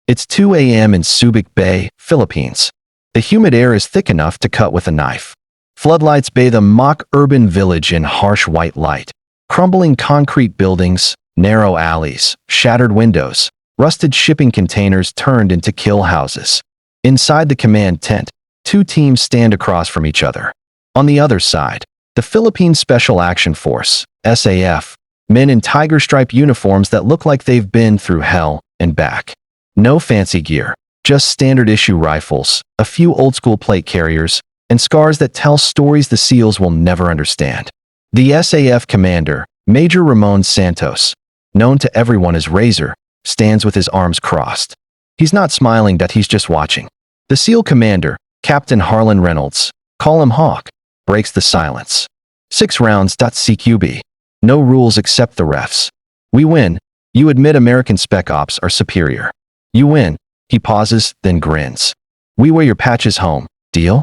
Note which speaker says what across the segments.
Speaker 1: It's 2 a.m. in Subic Bay, Philippines. The humid air is thick enough to cut with a knife. Floodlights bathe a mock urban village in harsh white light. Crumbling concrete buildings, narrow alleys, shattered windows, rusted shipping containers turned into kill houses. Inside the command tent, two teams stand across from each other. On the other side, the Philippine Special Action Force, SAF, men in tiger-striped uniforms that look like they've been through hell and back. No fancy gear, just standard-issue rifles, a few old-school plate carriers, and scars that tell stories the SEALs will never understand. The SAF commander, Major Ramon Santos, known to everyone as Razor, stands with his arms crossed. He's not smiling that he's just watching. The SEAL commander, Captain Harlan Reynolds, call him Hawk, breaks the silence. 6 rounds. CQB. No rules except the refs. We win. You admit American spec ops are superior. You win. He pauses, then grins. We wear your patches home. Deal?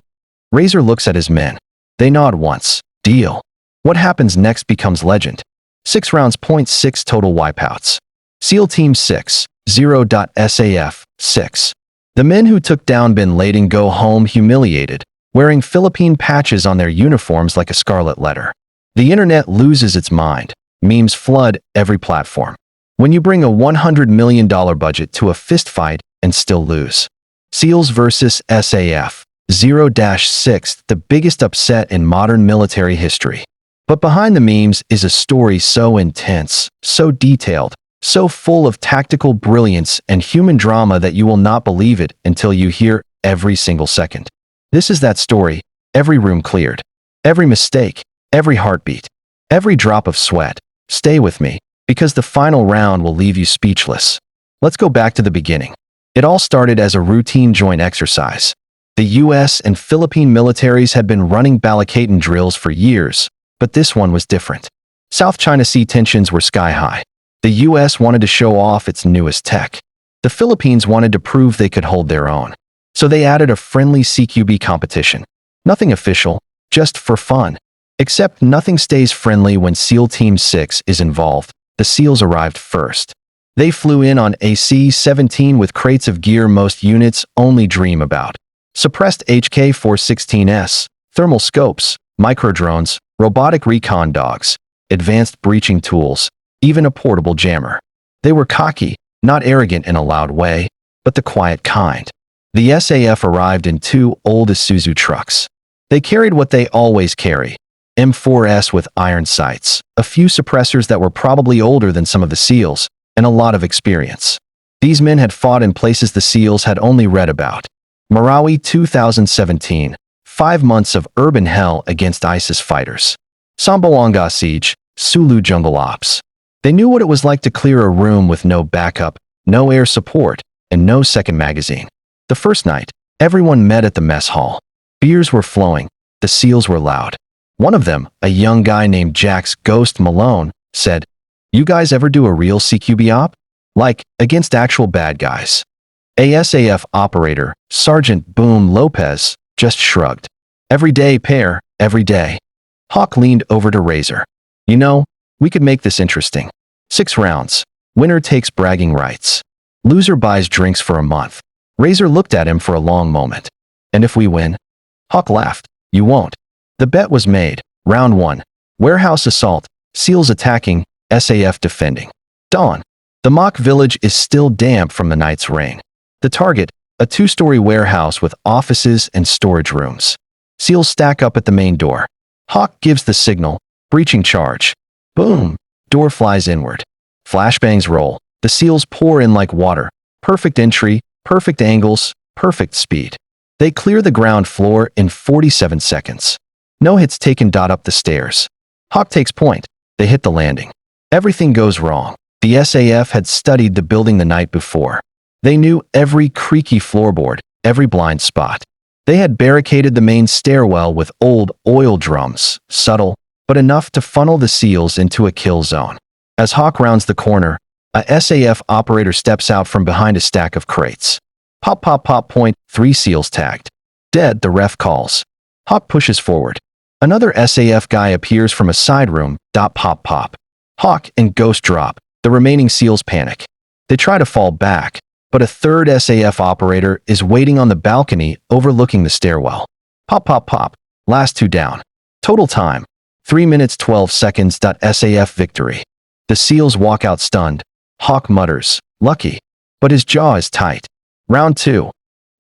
Speaker 1: Razor looks at his men. They nod once. Deal. What happens next becomes legend. 6 rounds. 6 total wipeouts. SEAL Team 6, 0. SAF, 6. The men who took down Bin Laden go home humiliated, wearing Philippine patches on their uniforms like a scarlet letter. The internet loses its mind. Memes flood every platform. When you bring a $100 million budget to a fistfight and still lose. SEALs versus SAF, 0-6, the biggest upset in modern military history. But behind the memes is a story so intense, so detailed, so full of tactical brilliance and human drama that you will not believe it until you hear every single second. This is that story, every room cleared, every mistake, every heartbeat, every drop of sweat. Stay with me, because the final round will leave you speechless. Let's go back to the beginning. It all started as a routine joint exercise. The US and Philippine militaries had been running Balakatan drills for years, but this one was different. South China Sea tensions were sky high. The US wanted to show off its newest tech. The Philippines wanted to prove they could hold their own. So they added a friendly CQB competition. Nothing official, just for fun. Except nothing stays friendly when SEAL Team 6 is involved. The SEALs arrived first. They flew in on a C-17 with crates of gear most units only dream about. Suppressed HK-416S, thermal scopes, microdrones, robotic recon dogs, advanced breaching tools, even a portable jammer. They were cocky, not arrogant in a loud way, but the quiet kind. The SAF arrived in 2 old Isuzu trucks. They carried what they always carry, M4S with iron sights, a few suppressors that were probably older than some of the SEALs, and a lot of experience. These men had fought in places the SEALs had only read about. Marawi 2017, 5 months of urban hell against ISIS fighters. Sambuanga siege, Sulu jungle ops. They knew what it was like to clear a room with no backup, no air support, and no second magazine. The first night, everyone met at the mess hall. Beers were flowing. The SEALs were loud. One of them, a young guy named Jax Ghost Malone, said, "You guys ever do a real CQB op? Like, against actual bad guys?" A SAF operator, Sergeant Boom Lopez, just shrugged. "Every day, pair, every day." Hawk leaned over to Razor. "You know, we could make this interesting. 6 rounds. Winner takes bragging rights. Loser buys drinks for a month." Razor looked at him for a long moment. "And if we win?" Hawk laughed. "You won't." The bet was made. Round 1. Warehouse assault. SEALs attacking, SAF defending. Dawn. The mock village is still damp from the night's rain. The target, a 2-story warehouse with offices and storage rooms. SEALs stack up at the main door. Hawk gives the signal. Breaching charge. Boom. Door flies inward. Flashbangs roll. The SEALs pour in like water. Perfect entry, perfect angles, perfect speed. They clear the ground floor in 47 seconds. No hits taken. Up the stairs. Hawk takes point. They hit the landing. Everything goes wrong. The SAF had studied the building the night before. They knew every creaky floorboard, every blind spot. They had barricaded the main stairwell with old oil drums, subtle, but enough to funnel the SEALs into a kill zone. As Hawk rounds the corner, a SAF operator steps out from behind a stack of crates. Pop, pop, pop, point, 3 SEALs tagged. Dead, the ref calls. Hawk pushes forward. Another SAF guy appears from a side room. Pop, pop. Hawk and Ghost drop. The remaining SEALs panic. They try to fall back, but a third SAF operator is waiting on the balcony overlooking the stairwell. Pop, pop, pop. Last two down. Total time, 3 minutes 12 seconds. SAF victory. The SEALs walk out stunned. Hawk mutters, lucky. But his jaw is tight. Round 2.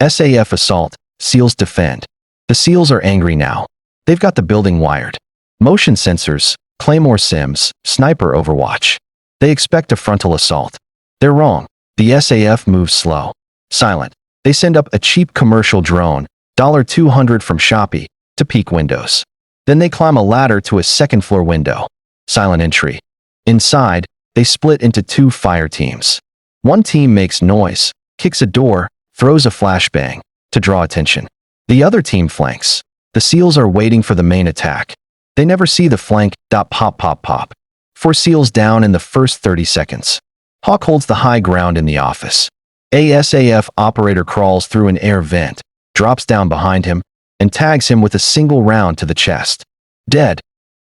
Speaker 1: SAF assault. SEALs defend. The SEALs are angry now. They've got the building wired. Motion sensors, Claymore sims, sniper overwatch. They expect a frontal assault. They're wrong. The SAF moves slow. Silent. They send up a cheap commercial drone, $200 from Shopee, to peek windows. Then they climb a ladder to a second-floor window. Silent entry. Inside, they split into 2 fire teams. One team makes noise, kicks a door, throws a flashbang, to draw attention. The other team flanks. The SEALs are waiting for the main attack. They never see the flank. Pop, pop, pop. 4 SEALs down in the first 30 seconds. Hawk holds the high ground in the office. A SAF operator crawls through an air vent, drops down behind him, and tags him with a single round to the chest. Dead.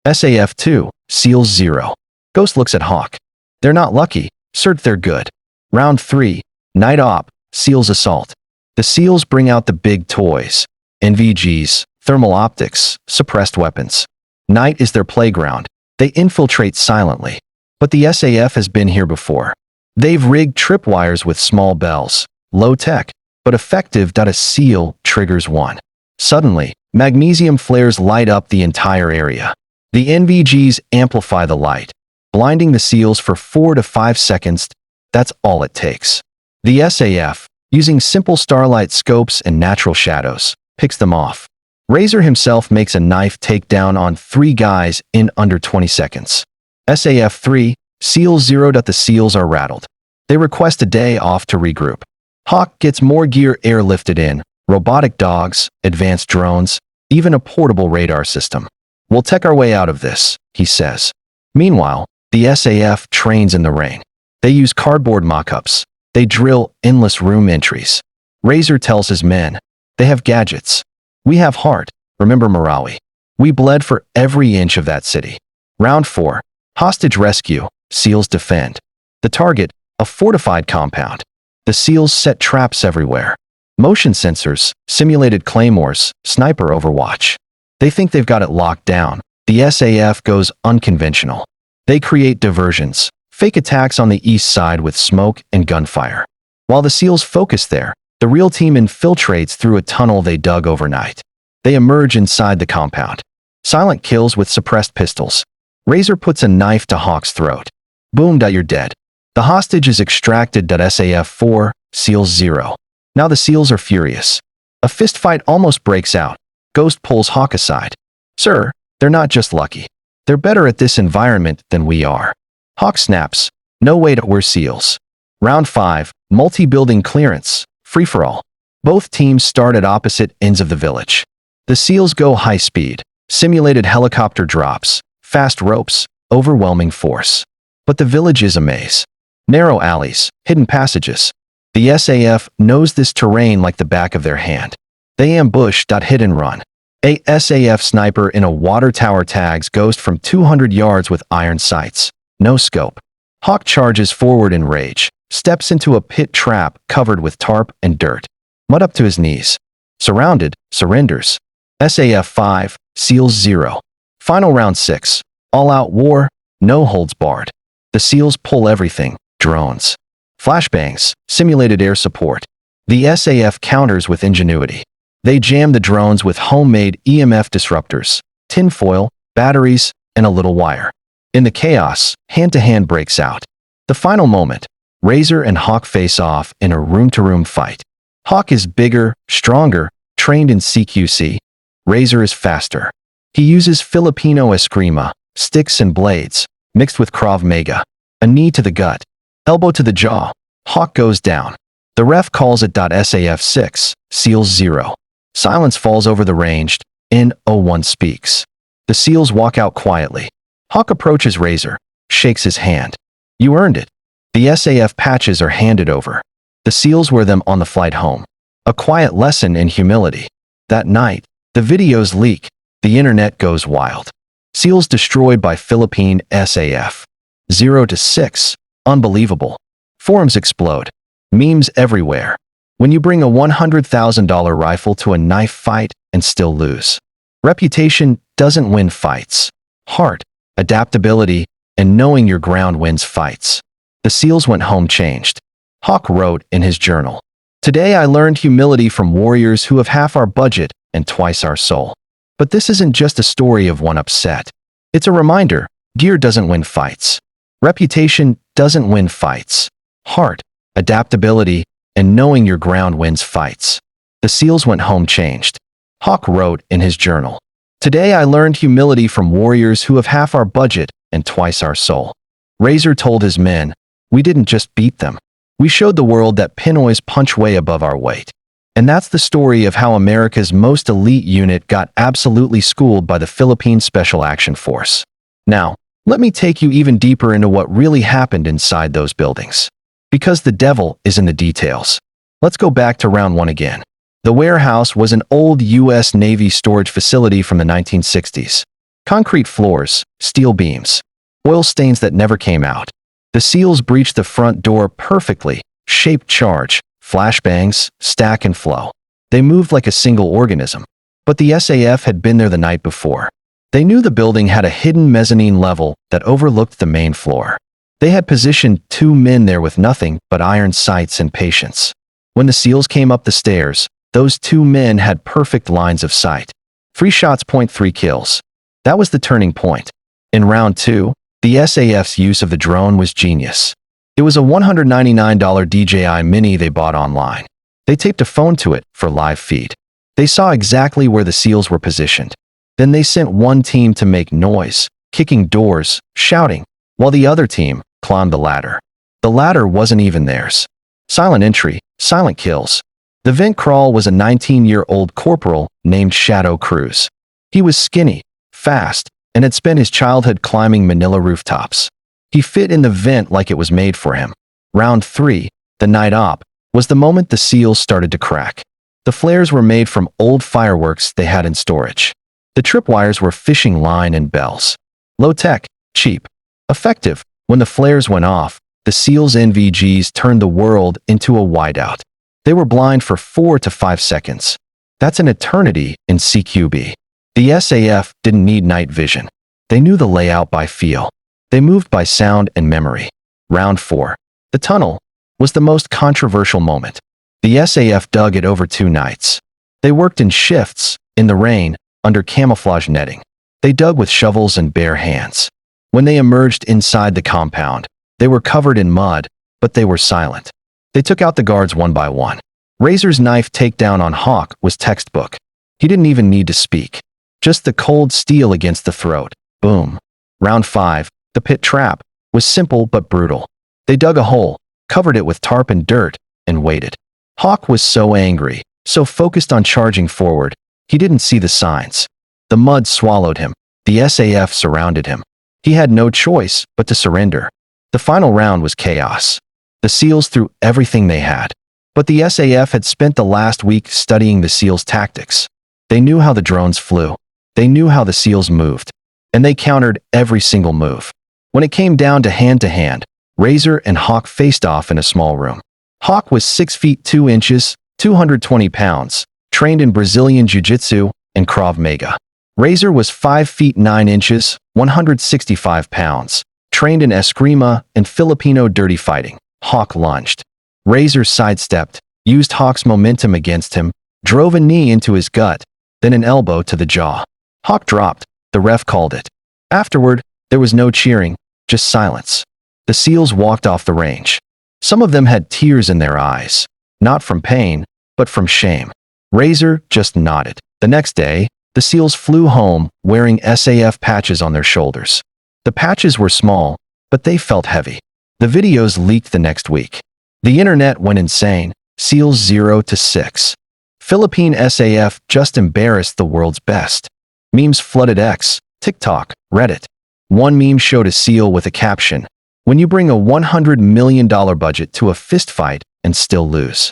Speaker 1: SAF 2, SEALs 0. Ghost looks at Hawk. They're not lucky, cert they're good. Round 3, Night Op, SEALs assault. The SEALs bring out the big toys. NVGs, thermal optics, suppressed weapons. Night is their playground. They infiltrate silently. But the SAF has been here before. They've rigged tripwires with small bells. Low tech, but effective. A SEAL triggers one. Suddenly, magnesium flares light up the entire area. The NVGs amplify the light, blinding the SEALs for 4 to 5 seconds. That's all it takes. The SAF, using simple starlight scopes and natural shadows, picks them off. Razor himself makes a knife takedown on 3 guys in under 20 seconds. SAF 3, SEALs 0. The SEALs are rattled. They request a day off to regroup. Hawk gets more gear airlifted in, robotic dogs, advanced drones, even a portable radar system. We'll tech our way out of this, he says. Meanwhile, the SAF trains in the rain. They use cardboard mock-ups. They drill endless room entries. Razor tells his men, they have gadgets. We have heart, remember Marawi. We bled for every inch of that city. Round 4. Hostage rescue, SEALs defend. The target, a fortified compound. The SEALs set traps everywhere. Motion sensors, simulated claymores, sniper overwatch. They think they've got it locked down. The SAF goes unconventional. They create diversions, fake attacks on the east side with smoke and gunfire. While the SEALs focus there, the real team infiltrates through a tunnel they dug overnight. They emerge inside the compound. Silent kills with suppressed pistols. Razor puts a knife to Hawk's throat. Boom. You're dead. The hostage is extracted. SAF 4, SEALs 0. Now the SEALs are furious. A fistfight almost breaks out. Ghost pulls Hawk aside. Sir, they're not just lucky. They're better at this environment than we are. Hawk snaps. No way. We're SEALs. Round 5, multi-building clearance, free-for-all. Both teams start at opposite ends of the village. The SEALs go high speed, simulated helicopter drops, fast ropes, overwhelming force. But the village is a maze. Narrow alleys, hidden passages. The SAF knows this terrain like the back of their hand. They ambush. Hit and run. A SAF sniper in a water tower tags Ghost from 200 yards with iron sights. No scope. Hawk charges forward in rage, steps into a pit trap covered with tarp and dirt. Mud up to his knees. Surrounded, surrenders. SAF 5, SEALs 0. Final round 6. All-out war, no holds barred. The SEALs pull everything, drones. Flashbangs, simulated air support. The SAF counters with ingenuity. They jam the drones with homemade EMF disruptors, tinfoil, batteries, and a little wire. In the chaos, hand-to-hand breaks out. The final moment. Razor and Hawk face off in a room-to-room fight. Hawk is bigger, stronger, trained in CQC. Razor is faster. He uses Filipino eskrima, sticks and blades, mixed with Krav Maga. A knee to the gut. Elbow to the jaw. Hawk goes down. The ref calls it. SAF 6, SEALs 0. Silence falls over the ranged. N01 speaks. The SEALs walk out quietly. Hawk approaches Razor, shakes his hand. You earned it. The SAF patches are handed over. The SEALs wear them on the flight home. A quiet lesson in humility. That night, the videos leak. The internet goes wild. SEALs destroyed by Philippine SAF. 0 to 6. Unbelievable. Forums explode. Memes everywhere. When you bring a $100,000 rifle to a knife fight and still lose. Reputation doesn't win fights. Heart, adaptability, and knowing your ground wins fights. The SEALs went home changed. Hawk wrote in his journal, "Today I learned humility from warriors who have half our budget and twice our soul." But this isn't just a story of one upset. It's a reminder, gear doesn't win fights. Reputation doesn't win fights. Heart, adaptability, and knowing your ground wins fights. The SEALs went home changed. Hawk wrote in his journal, "Today I learned humility from warriors who have half our budget and twice our soul." Razor told his men, "We didn't just beat them. We showed the world that Pinoys punch way above our weight." And that's the story of how America's most elite unit got absolutely schooled by the Philippine Special Action Force. Now, let me take you even deeper into what really happened inside those buildings. Because the devil is in the details. Let's go back to round one again. The warehouse was an old U.S. Navy storage facility from the 1960s. Concrete floors, steel beams, oil stains that never came out. The SEALs breached the front door perfectly, shaped charge, flashbangs, stack and flow. They moved like a single organism. But the SAF had been there the night before. They knew the building had a hidden mezzanine level that overlooked the main floor. They had positioned 2 men there with nothing but iron sights and patience. When the SEALs came up the stairs, those 2 men had perfect lines of sight. 3 shots, 3 kills. That was the turning point. In round 2, the SAF's use of the drone was genius. It was a $199 DJI Mini they bought online. They taped a phone to it for live feed. They saw exactly where the SEALs were positioned. Then they sent one team to make noise, kicking doors, shouting, while the other team climbed the ladder. The ladder wasn't even theirs. Silent entry, silent kills. The vent crawl was a 19-year-old corporal named Shadow Cruz. He was skinny, fast, and had spent his childhood climbing Manila rooftops. He fit in the vent like it was made for him. Round 3, the night op, was the moment the SEALs started to crack. The flares were made from old fireworks they had in storage. The tripwires were fishing line and bells. Low-tech, cheap, effective. When the flares went off, the SEALs' NVGs turned the world into a whiteout. They were blind for 4 to 5 seconds. That's an eternity in CQB. The SAF didn't need night vision. They knew the layout by feel. They moved by sound and memory. Round 4. The tunnel was the most controversial moment. The SAF dug it over 2 nights. They worked in shifts, in the rain, under camouflage netting. They dug with shovels and bare hands. When they emerged inside the compound, they were covered in mud, but they were silent. They took out the guards one by one. Razor's knife takedown on Hawk was textbook. He didn't even need to speak. Just the cold steel against the throat. Boom. Round 5, the pit trap, was simple but brutal. They dug a hole, covered it with tarp and dirt, and waited. Hawk was so angry, so focused on charging forward, he didn't see the signs. The mud swallowed him. The SAF surrounded him. He had no choice but to surrender. The final round was chaos. The SEALs threw everything they had. But the SAF had spent the last week studying the SEALs' tactics. They knew how the drones flew. They knew how the SEALs moved. And they countered every single move. When it came down to hand, Razor and Hawk faced off in a small room. Hawk was 6 feet 2 inches, 220 pounds, trained in Brazilian Jiu-Jitsu and Krav Maga. Razor was 5 feet 9 inches, 165 pounds, trained in Eskrima and Filipino dirty fighting. Hawk lunged. Razor sidestepped, used Hawk's momentum against him, drove a knee into his gut, then an elbow to the jaw. Hawk dropped. The ref called it. Afterward, there was no cheering, just silence. The SEALs walked off the range. Some of them had tears in their eyes, not from pain, but from shame. Razor just nodded. The next day, the SEALs flew home wearing SAF patches on their shoulders. The patches were small, but they felt heavy. The videos leaked the next week. The internet went insane. SEALs 0 to 6. Philippine SAF just embarrassed the world's best. Memes flooded X, TikTok, Reddit. One meme showed a SEAL with a caption, "When you bring a $100 million budget to a fistfight and still lose."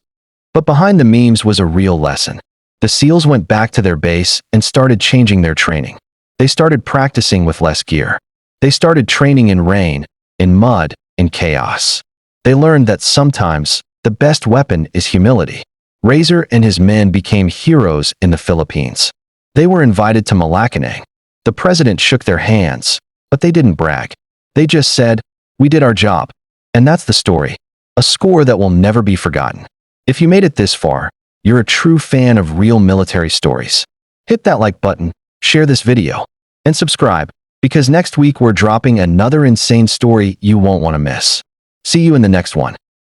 Speaker 1: But behind the memes was a real lesson. The SEALs went back to their base and started changing their training. They started practicing with less gear. They started training in rain, in mud, in chaos. They learned that sometimes The best weapon is humility. Razor and his men became heroes in the Philippines. They were invited to Malacanang. The president shook their hands, but they didn't brag. They just said, "We did our job." And that's the story. A score that will never be forgotten. If you made it this far, you're a true fan of real military stories. Hit that like button, share this video, and subscribe, because next week we're dropping another insane story you won't want to miss. See you in the next one.